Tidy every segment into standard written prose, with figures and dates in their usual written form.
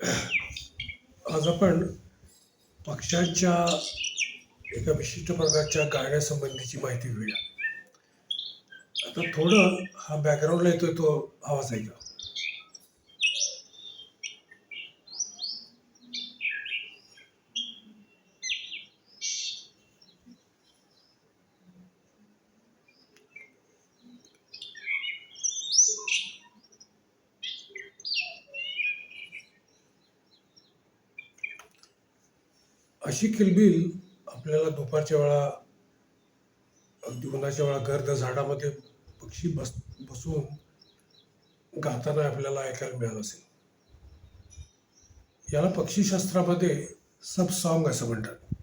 आज आपण पक्ष्यांच्या एका विशिष्ट प्रकारच्या गाण्यासंबंधीची माहिती घेऊया. आता थोडं हा बॅकग्राऊंडला येतोय तो आवाज ऐका. अशी किलबिल आपल्याला दुपारच्या वेळा, अगदी उन्हाच्या वेळा गर्द झाडामध्ये पक्षी बसून गाताना आपल्याला ऐकायला मिळालं असेल. याला पक्षीशास्त्रामध्ये सब सॉंग असं म्हणतात,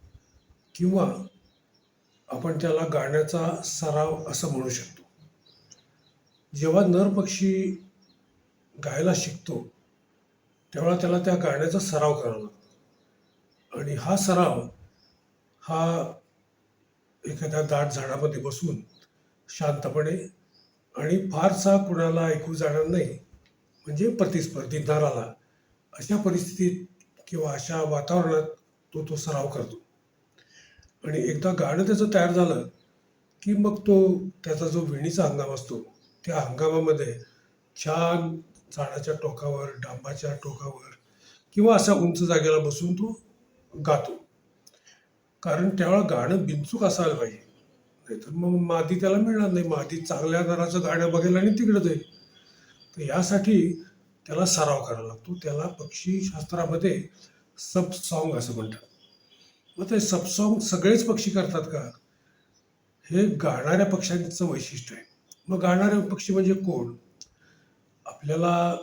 किंवा आपण त्याला गाण्याचा सराव असं म्हणू शकतो. जेव्हा नर पक्षी गायला शिकतो तेव्हा त्याला त्या गाण्याचा सराव करावा लागतो, आणि हा सराव हा एखाद्या दाट झाडामध्ये बसून शांतपणे आणि फारसा कुणाला ऐकू जाणार नाही, म्हणजे प्रतिस्पर्धी नराला, अशा परिस्थितीत किंवा अशा वातावरणात तो सराव करतो. आणि एकदा गाणं त्याचं तयार झालं की मग तो त्याचा जो विणीचा हंगाम असतो त्या हंगामामध्ये छान झाडाच्या टोकावर, डांबाच्या टोकावर किंवा अशा उंच जागेला बसून तो गातो. कारण त्यावेळेला गाणं बिनचूक असायला पाहिजे, नाहीतर मग मादी त्याला मिळणार नाही. मादी चांगल्या नराचं गाणं बघेल आणि तिकडे जाईल. तर यासाठी त्याला सराव करावा लागतो. त्याला पक्षीशास्त्रामध्ये सब सॉंग असं म्हणतात. मग ते सब सॉंग सगळेच पक्षी करतात का? हे गाणाऱ्या पक्ष्यांचं वैशिष्ट्य आहे. मग गाणारे पक्षी म्हणजे कोण? आपल्याला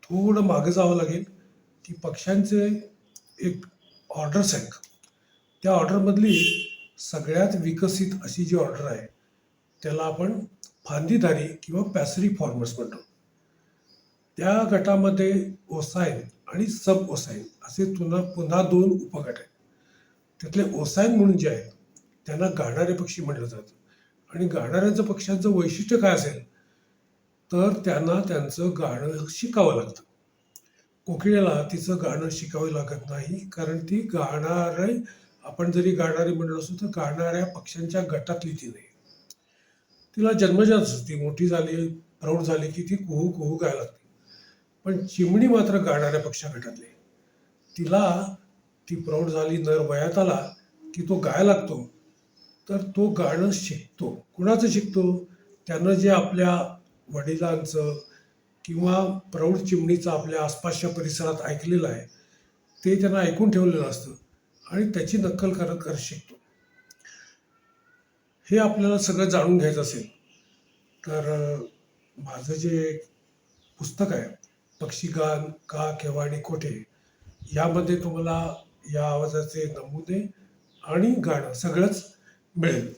थोडं मागं जावं लागेल की पक्ष्यांचे एक ऑर्डर्स आहेत. त्या ऑर्डरमधली सगळ्यात विकसित अशी जी ऑर्डर आहे त्याला आपण फांदीधारी किंवा पॅसरी फॉर्मर्स म्हणतो. त्या गटामध्ये ओसाईन आणि सब ओसाईन असे पुन्हा दोन उपगट आहेत. त्यातले ओसाईन म्हणून जे आहेत त्यांना गाणारे पक्षी म्हटलं जातं. आणि गाणाऱ्यांचं पक्ष्यांचं वैशिष्ट्य काय असेल तर त्यांना त्यांचं गाणं शिकावं लागतं. कोकिळेला तिचं गाणं शिकावं लागत नाही, कारण ती गाणारे, आपण जरी गाणारी म्हणलो असतो तर गाणाऱ्या पक्ष्यांच्या गटातली ती नाही. तिला जन्मजात ती मोठी झाली, प्रौढ झाली की ती कुहू कुहू गायला लागते. पण चिमणी मात्र गाणाऱ्या पक्ष्या गटातली. तिला ती प्रौढ झाली, नर वयात आला की तो गायला लागतो. तर तो गाणं शिकतो. कुणाचं शिकतो? त्यानं जे आपल्या वडिलांचं किंवा प्रौढ चिमणीचं आपल्या आसपासच्या परिसरात ऐकलेलं आहे ते त्यांना ऐकून ठेवलेलं असतं, आणि त्याची नक्कल करत करत शिकतो. हे आपल्याला सगळं जाणून घ्यायचं असेल तर माझं जे पुस्तक आहे पक्षीगान का, केव्हा आणि कोठे, यामध्ये तुम्हाला या आवाजाचे नमुने आणि गाणं सगळंच मिळेल.